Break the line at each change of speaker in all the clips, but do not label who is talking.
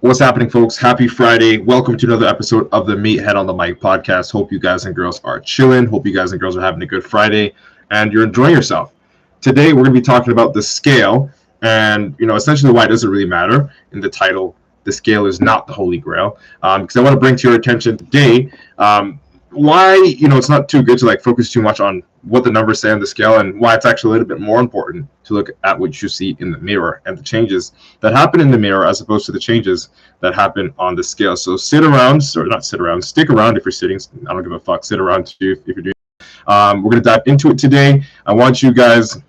What's happening, folks? Happy Friday. Welcome to another episode of the Meathead on the Mic podcast. Hope you guys and girls are chilling. Hope you guys and girls are having a good Friday and you're enjoying yourself. Today, we're going to be talking about the scale and, essentially why it doesn't really matter. In the title, the scale is not the Holy Grail. Because I want to bring to your attention today why, it's not too good to focus too much on what the numbers say on the scale and why it's actually a little bit more important to look at what you see in the mirror and the changes that happen in the mirror as opposed to the changes that happen on the scale. So stick around if you're sitting. I don't give a fuck. Sit around too if you're doing it. We're going to dive into it today. I want you guys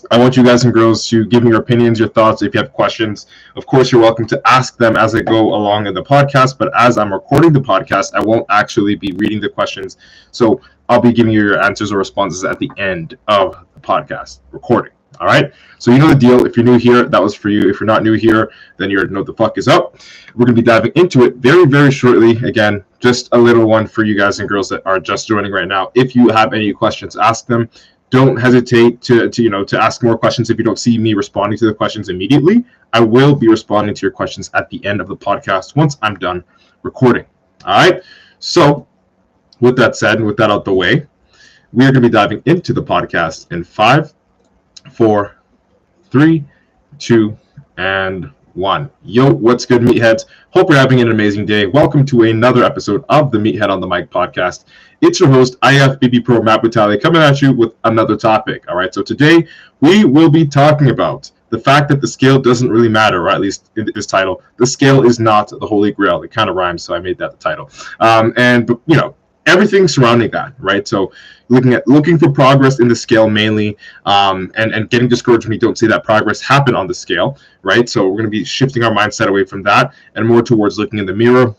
and girls to give me your opinions, your thoughts. If you have questions, of course, you're welcome to ask them as I go along in the podcast. But as I'm recording the podcast, I won't actually be reading the questions. So I'll be giving you your answers or responses at the end of the podcast recording. All right. So you know the deal. If you're new here, that was for you. If you're not new here, then you know the fuck is up. We're going to be diving into it very, very shortly. Again, just a little one for you guys and girls that are just joining right now. If you have any questions, ask them. Don't hesitate to ask more questions if you don't see me responding to the questions immediately. I will be responding to your questions at the end of the podcast once I'm done recording. All right. So with that said, and with that out the way, we are going to be diving into the podcast in 5, 4, 3, 2, and 1. Yo, what's good, meatheads? Hope you're having an amazing day. Welcome to another episode of the Meathead on the Mic podcast. It's your host, IFBB Pro Matt Vitale, coming at you with another topic. All right, so today we will be talking about the fact that the scale doesn't really matter, or at least in this title, the scale is not the Holy Grail. It kind of rhymes, so I made that the title. Everything surrounding that, right? So looking for progress in the scale mainly, and getting discouraged when you don't see that progress happen on the scale, right? So we're going to be shifting our mindset away from that and more towards looking in the mirror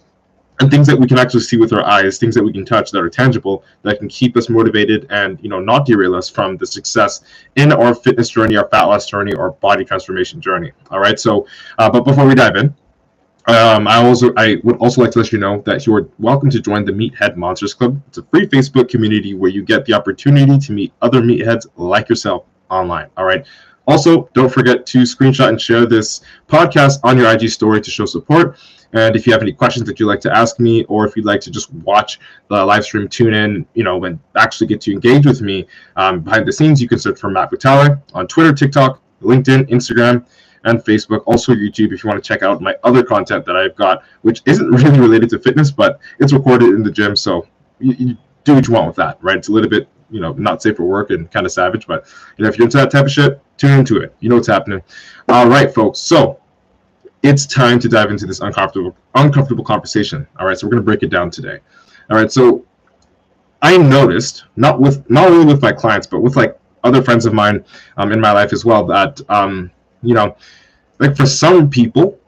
and things that we can actually see with our eyes, things that we can touch that are tangible, that can keep us motivated and, not derail us from the success in our fitness journey, our fat loss journey, or body transformation journey. All right. So, but before we dive in, I would also like to let you know that you are welcome to join the Meathead Monsters Club. It's a free Facebook community where you get the opportunity to meet other meatheads like yourself online. All right. Also, don't forget to screenshot and share this podcast on your IG story to show support. And if you have any questions that you'd like to ask me, or if you'd like to just watch the live stream, tune in, and actually get to engage with me behind the scenes, you can search for Matt Vitale on Twitter, TikTok, LinkedIn, Instagram, and Facebook, also YouTube if you want to check out my other content that I've got, which isn't really related to fitness, but it's recorded in the gym, so you do what you want with that, right? It's a little bit, not safe for work and kind of savage, but if you're into that type of shit, tune into it. You know what's happening. All right, folks, so it's time to dive into this uncomfortable conversation. All right, so we're going to break it down today. All right, so I noticed, not only with my clients, but with other friends of mine in my life as well, that for some people,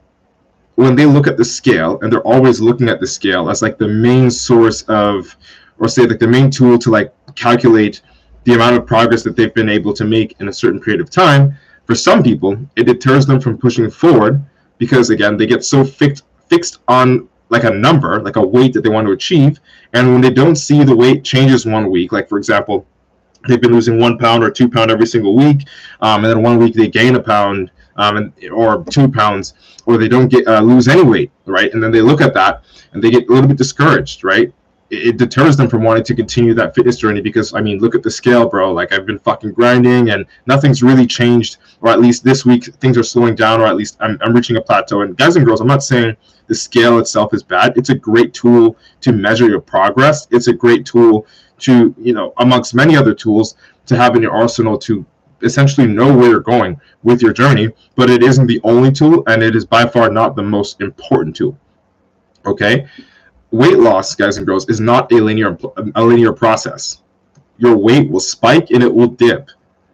when they look at the scale, and they're always looking at the scale as the main source of, or say the main tool to calculate the amount of progress that they've been able to make in a certain period of time, for some people, it deters them from pushing forward because, again, they get so fixed on a number, a weight that they want to achieve, and when they don't see the weight changes one week, for example, they've been losing 1 pound or 2 pounds every single week, and then one week they gain a pound or 2 pounds, or they don't lose any weight, right? And then they look at that and they get a little bit discouraged, right? It deters them from wanting to continue that fitness journey because, look at the scale, bro. I've been fucking grinding and nothing's really changed, or at least this week things are slowing down, or at least I'm reaching a plateau. And guys and girls, I'm not saying the scale itself is bad. It's a great tool to measure your progress. It's a great tool to, amongst many other tools to have in your arsenal to essentially know where you're going with your journey, but it isn't the only tool, and it is by far not the most important tool. Okay? Weight loss, guys and girls, is not a linear process. Your weight will spike and it will dip.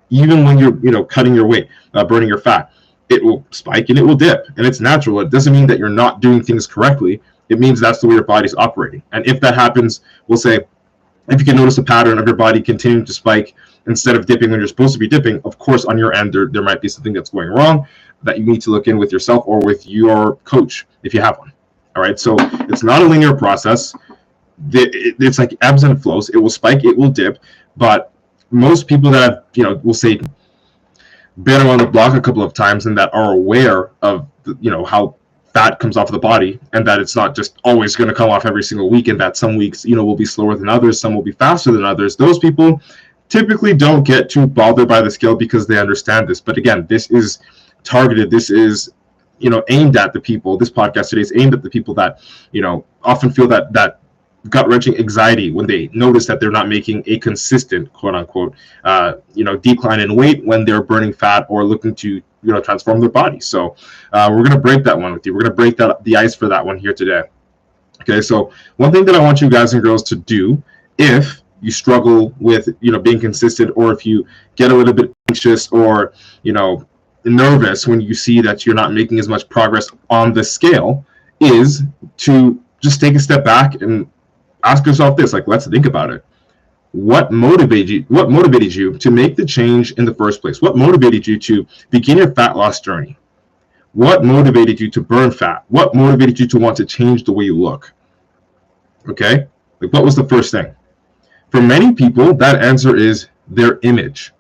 Even when you're, cutting your weight, burning your fat, it will spike and it will dip, and it's natural. It doesn't mean that you're not doing things correctly. It means that's the way your body's operating. And if that happens, we'll say, if you can notice a pattern of your body continuing to spike instead of dipping when you're supposed to be dipping, of course, on your end, there might be something that's going wrong that you need to look in with yourself or with your coach if you have one. All right, so it's not a linear process. It's like ebbs and flows. It will spike, it will dip, but most people that have, we'll say, been around the block a couple of times and that are aware of, how fat comes off of the body, and that it's not just always going to come off every single week, and that some weeks, will be slower than others, some will be faster than others. Those people typically don't get too bothered by the scale because they understand this. But again, this is targeted. This is, aimed at the people. This podcast today is aimed at the people that, often feel that gut-wrenching anxiety when they notice that they're not making a consistent, quote-unquote, decline in weight when they're burning fat or looking to, transform their body. So we're going to break that one with you. We're going to break the ice for that one here today. Okay, so one thing that I want you guys and girls to do, if you struggle with, being consistent, or if you get a little bit anxious or, nervous when you see that you're not making as much progress on the scale, is to just take a step back and ask yourself this, let's think about it. What motivated you to make the change in the first place? What motivated you to begin your fat loss journey? What motivated you to burn fat? What motivated you to want to change the way you look? Okay? What was the first thing? For many people, that answer is their image.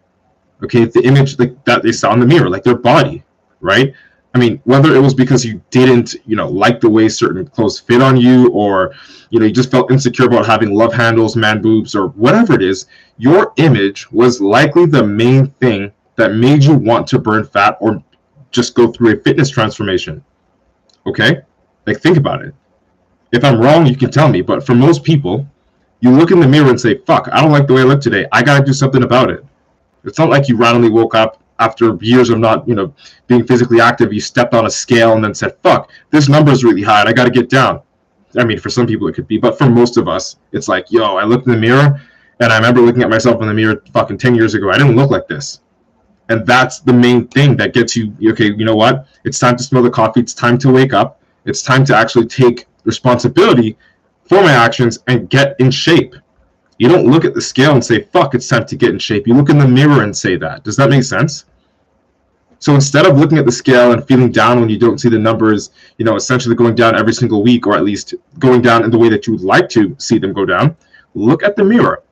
Okay? The image that they saw in the mirror, their body, right? I mean, whether it was because you didn't, like the way certain clothes fit on you, or, you just felt insecure about having love handles, man boobs, or whatever it is, your image was likely the main thing that made you want to burn fat or just go through a fitness transformation. Okay? Think about it. If I'm wrong, you can tell me, but for most people, you look in the mirror and say, fuck, I don't like the way I look today. I gotta do something about it. It's not like you randomly woke up after years of not, being physically active, you stepped on a scale and then said, fuck, this number is really high and I got to get down. I mean, for some people it could be, but for most of us, it's like, yo, I looked in the mirror and I remember looking at myself in the mirror fucking 10 years ago. I didn't look like this. And that's the main thing that gets you, okay, you know what? It's time to smell the coffee. It's time to wake up. It's time to actually take responsibility for my actions and get in shape. You don't look at the scale and say, fuck, it's time to get in shape. You look in the mirror and say that. Does that make sense? So instead of looking at the scale and feeling down when you don't see the numbers, essentially going down every single week, or at least going down in the way that you would like to see them go down, look at the mirror.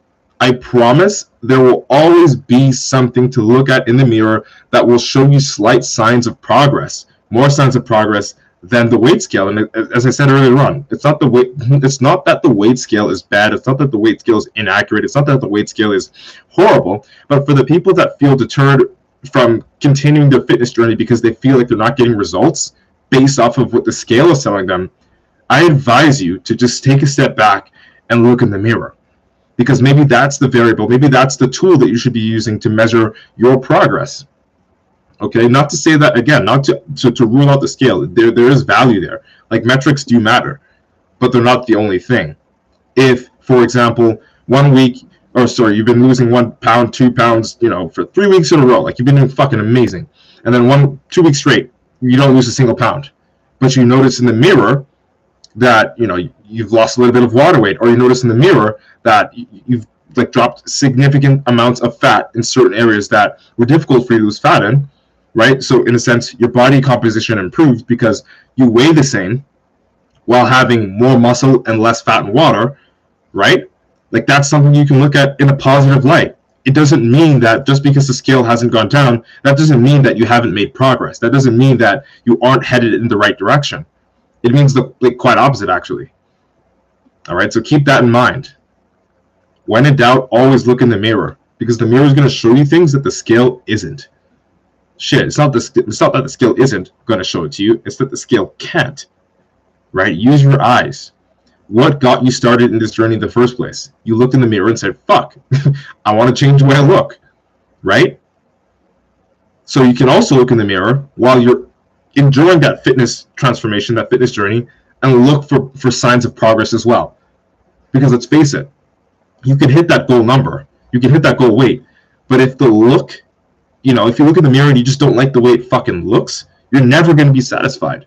I promise there will always be something to look at in the mirror that will show you slight signs of progress, more signs of progress than the weight scale. And as I said earlier on, it's not that the weight scale is bad. It's not that the weight scale is inaccurate. It's not that the weight scale is horrible. But for the people that feel deterred from continuing their fitness journey because they feel like they're not getting results based off of what the scale is telling them, I advise you to just take a step back and look in the mirror, because maybe that's the variable, maybe that's the tool that you should be using to measure your progress. Okay, not to say that, again, not to rule out the scale. There is value there. Metrics do matter, but they're not the only thing. If, for example, you've been losing 1 pound, 2 pounds, for 3 weeks in a row. You've been doing fucking amazing. And then 2 weeks straight, you don't lose a single pound. But you notice in the mirror that, you've lost a little bit of water weight, or you notice in the mirror that you've dropped significant amounts of fat in certain areas that were difficult for you to lose fat in, right? So in a sense, your body composition improved because you weigh the same while having more muscle and less fat and water, right? That's something you can look at in a positive light. It doesn't mean that just because the scale hasn't gone down, that doesn't mean that you haven't made progress. That doesn't mean that you aren't headed in the right direction. It means the quite opposite, actually. All right, so keep that in mind. When in doubt, always look in the mirror, because the mirror is going to show you things that the scale isn't. Shit, it's not that the scale isn't going to show it to you. It's that the scale can't. Right? Use your eyes. What got you started in this journey in the first place? You looked in the mirror and said, fuck, I want to change the way I look, right? So you can also look in the mirror while you're enjoying that fitness transformation, that fitness journey, and look for signs of progress as well. Because let's face it, you can hit that goal number, you can hit that goal weight, but if if you look in the mirror and you just don't like the way it fucking looks, you're never going to be satisfied.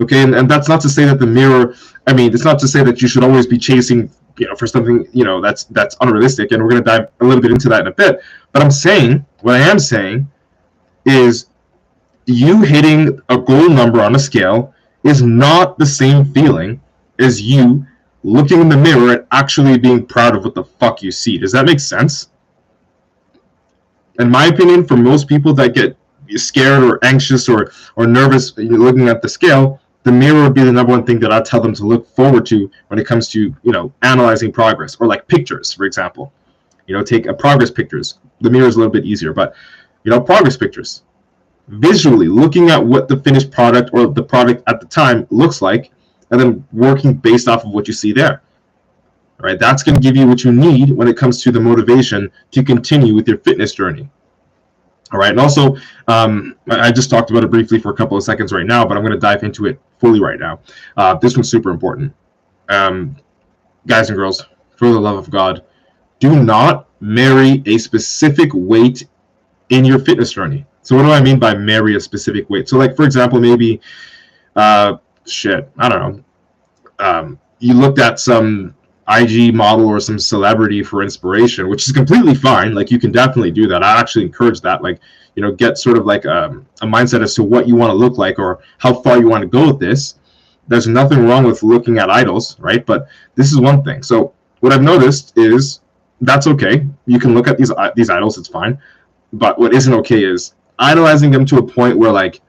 Okay, and that's not to say that the mirror, it's not to say that you should always be chasing, for something, that's unrealistic, and we're going to dive a little bit into that in a bit. But what I am saying is you hitting a goal number on a scale is not the same feeling as you looking in the mirror and actually being proud of what the fuck you see. Does that make sense? In my opinion, for most people that get, scared or anxious or nervous looking at the scale, the mirror would be the number one thing that I tell them to look forward to when it comes to analyzing progress, or like pictures, for example. Take a progress pictures. The mirror is a little bit easier, but progress pictures. Visually looking at what the finished product or the product at the time looks like, and then working based off of what you see there. All right, that's going to give you what you need when it comes to the motivation to continue with your fitness journey. All right, and also, I just talked about it briefly for a couple of seconds right now, but I'm going to dive into it fully right now. This one's super important. Guys and girls, for the love of God, do not marry a specific weight in your fitness journey. So what do I mean by marry a specific weight? So like, for example, maybe, I don't know, you looked at some IG model or some celebrity for inspiration, which is completely fine. Like, you can definitely do that. I actually encourage that. Like, get sort of like a mindset as to what you want to look like or how far you want to go with this. There's nothing wrong with looking at idols, right? But this is one thing. So what I've noticed is that's okay. You can look at these idols, it's fine. But what isn't okay is idolizing them to a point where, like,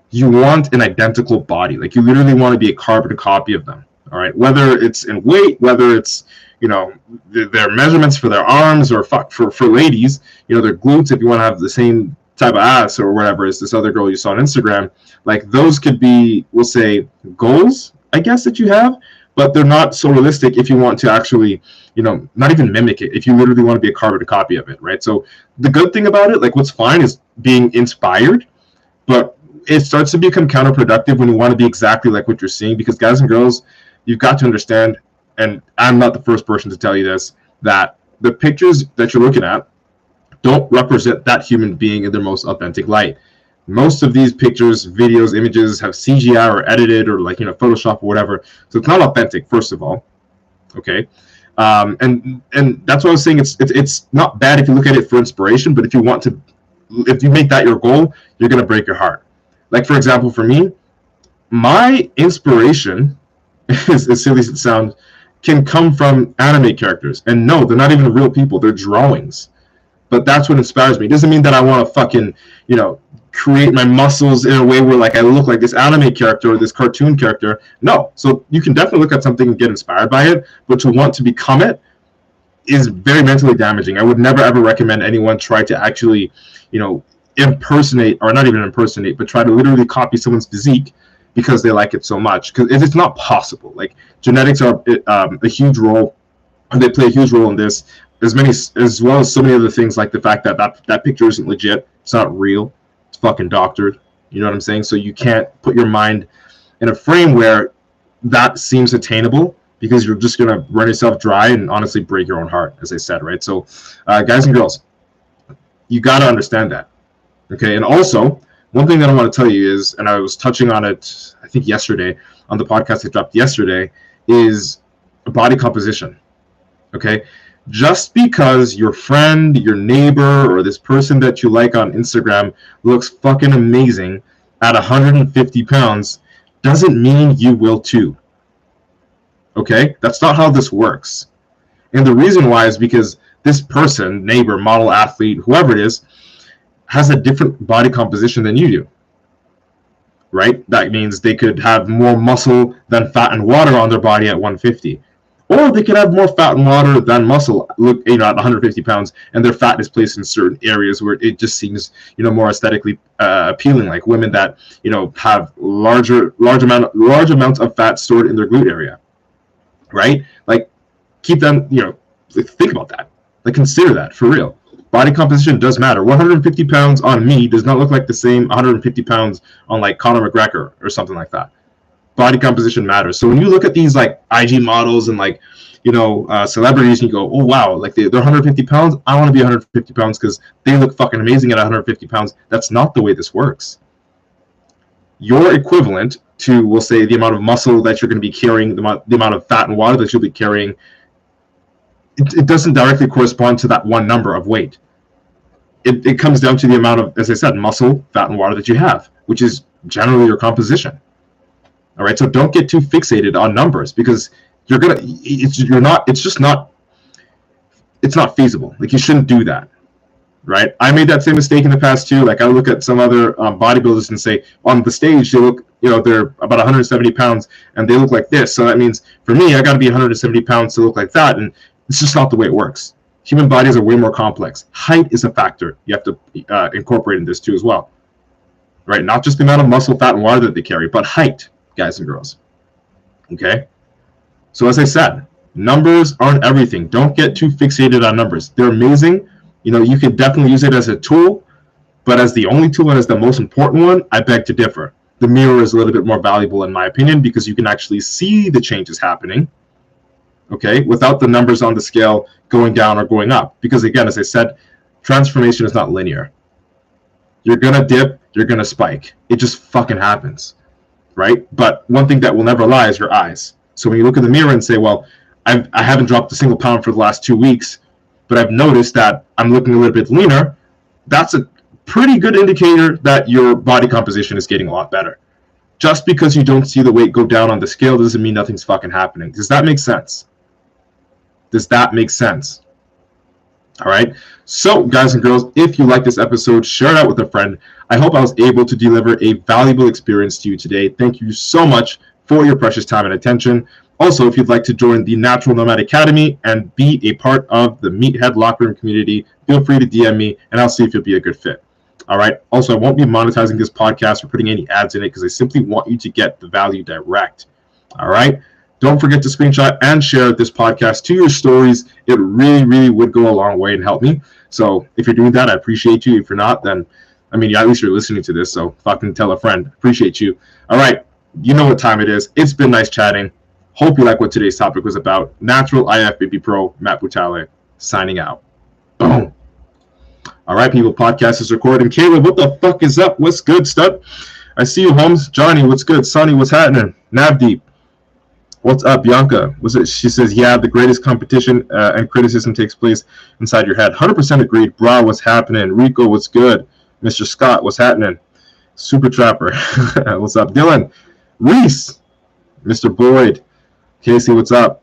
you want an identical body. Like, you literally want to be a carbon copy of them. All right, whether it's in weight, whether it's their measurements for their arms, or for ladies, their glutes, if you want to have the same type of ass or whatever as this other girl you saw on Instagram. Like, those could be, we'll say, goals, I guess, that you have, but they're not so realistic if you want to actually, not even mimic it, if you literally want to be a carbon copy of it, right? So the good thing about it, like, what's fine is being inspired, but it starts to become counterproductive when you want to be exactly like what you're seeing, because guys and girls, you've got to understand, and I'm not the first person to tell you this, that the pictures that you're looking at don't represent that human being in their most authentic light. Most of these pictures, videos, images have CGI or edited or Photoshop or whatever, so it's not authentic, first of all. Okay, and that's what I was saying. It's not bad if you look at it for inspiration, but if you make that your goal, you're gonna break your heart. Like, for example, for me, my inspiration, as silly as it sounds, can come from anime characters. And no, they're not even real people. They're drawings. But that's what inspires me. It doesn't mean that I want to fucking, create my muscles in a way where, like, I look like this anime character or this cartoon character. No. So you can definitely look at something and get inspired by it, but to want to become it is very mentally damaging. I would never, ever recommend anyone try to actually, impersonate, or not even impersonate, but try to literally copy someone's physique because they like it so much, because it's not possible. Like, genetics are a huge role, and they play a huge role in this, as well as so many other things, like the fact that picture isn't legit, it's not real, it's fucking doctored. You know what I'm saying? So you can't put your mind in a frame where that seems attainable, because you're just gonna run yourself dry and honestly break your own heart, as I said, right? So guys and girls, you got to understand that. Okay, and also, one thing that I want to tell you is, and I was touching on it, I think yesterday, on the podcast that dropped yesterday, is body composition. Okay, just because your friend, your neighbor, or this person that you like on Instagram looks fucking amazing at 150 pounds doesn't mean you will too. Okay, that's not how this works. And the reason why is because this person, neighbor, model, athlete, whoever it is, has a different body composition than you do, right? That means they could have more muscle than fat and water on their body at 150, or they could have more fat and water than muscle, at 150 pounds, and their fat is placed in certain areas where it just seems, more aesthetically appealing, like women that, have large amounts of fat stored in their glute area, right? Like, keep them, think about that, like, consider that for real. Body composition does matter. 150 pounds on me does not look like the same 150 pounds on, like, Conor McGregor or something like that. Body composition matters. So when you look at these, like, IG models and, like, celebrities, and you go, oh wow, like, they're 150 pounds, I want to be 150 pounds because they look fucking amazing at 150 pounds. That's not the way this works. Your equivalent to, we'll say, the amount of muscle that you're going to be carrying, the amount of fat and water that you'll be carrying, it doesn't directly correspond to that one number of weight. It comes down to the amount of, as I said, muscle, fat, and water that you have, which is generally your composition. All right, so don't get too fixated on numbers, because it's not feasible. Like, you shouldn't do that. right? I made that same mistake in the past too. Like I look at some other bodybuilders and say on the stage they look, they're about 170 pounds and they look like this. So that means for me, I got to be 170 pounds to look like that, and it's just not the way it works. Human bodies are way more complex. Height is a factor you have to incorporate in this too as well, right? Not just the amount of muscle, fat, and water that they carry, but height, guys and girls. Okay. So as I said, numbers aren't everything. Don't get too fixated on numbers. They're amazing. You could definitely use it as a tool, but as the only tool and as the most important one, I beg to differ. The mirror is a little bit more valuable in my opinion because you can actually see the changes happening, okay, without the numbers on the scale going down or going up. Because again, as I said, transformation is not linear. You're going to dip, you're going to spike. It just fucking happens, right? But one thing that will never lie is your eyes. So when you look in the mirror and say, well, I haven't dropped a single pound for the last 2 weeks, but I've noticed that I'm looking a little bit leaner, that's a pretty good indicator that your body composition is getting a lot better. Just because you don't see the weight go down on the scale doesn't mean nothing's fucking happening. Does that make sense? Does that make sense? All right. So, guys and girls, if you like this episode, share it out with a friend. I hope I was able to deliver a valuable experience to you today. Thank you so much for your precious time and attention. Also, if you'd like to join the Natural Nomad Academy and be a part of the Meathead Locker Room community, feel free to DM me, and I'll see if you'll be a good fit. All right. Also, I won't be monetizing this podcast or putting any ads in it because I simply want you to get the value direct. All right. Don't forget to screenshot and share this podcast to your stories. It really, really would go a long way and help me. So if you're doing that, I appreciate you. If you're not, then, at least you're listening to this. So fucking tell a friend. Appreciate you. All right. You know what time it is. It's been nice chatting. Hope you like what today's topic was about. Natural IFBB Pro, Matt Butale, signing out. Boom. All right, people. Podcast is recording. Caleb, what the fuck is up? What's good, stud? I see you, Holmes. Johnny, what's good? Sonny, what's happening? Navdeep, what's up? Bianca, she says, yeah, the greatest competition and criticism takes place inside your head. 100% agreed. Bra, what's happening? Rico, what's good? Mr. Scott, what's happening? Super Trapper, what's up? Dylan, Reese, Mr. Boyd, Casey, what's up?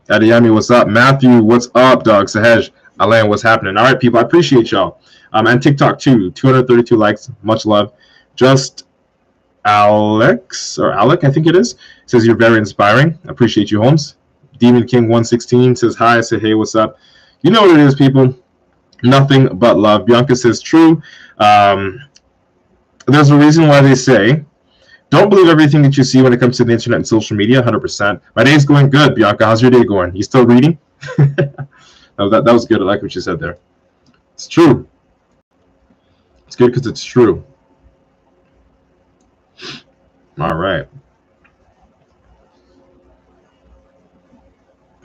Adiyami, what's up? Matthew, what's up, dog? Sahej, Alain, what's happening? All right, people, I appreciate y'all. And TikTok, too. 232 likes. Much love. Just Alec, I think it is, says you're very inspiring. I appreciate you, Holmes. Demon King 116 says hi. I say, hey, what's up? You know what it is, people. Nothing but love. Bianca says true. There's a reason why they say, don't believe everything that you see when it comes to the internet and social media. 100%. My day's going good, Bianca. How's your day going? You still reading? No, that was good. I like what you said there. It's true. It's good because it's true. All right.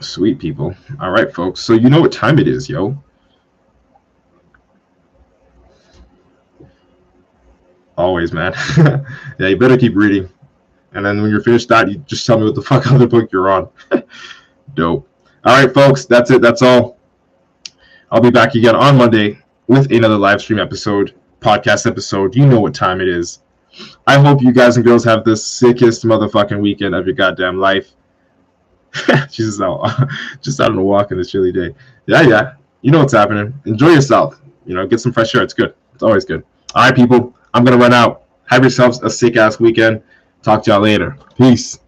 Sweet, people. All right, folks. So you know what time it is, yo. Always, man. Yeah, you better keep reading. And then when you're finished that, you just tell me what the fuck other book you're on. Dope. All right, folks. That's it. That's all. I'll be back again on Monday with another live stream episode, podcast episode. You know what time it is. I hope you guys and girls have the sickest motherfucking weekend of your goddamn life. She's out, just out on a walk in this chilly day. Yeah. You know what's happening. Enjoy yourself. Get some fresh air. It's good. It's always good. All right, people. I'm going to run out. Have yourselves a sick-ass weekend. Talk to y'all later. Peace.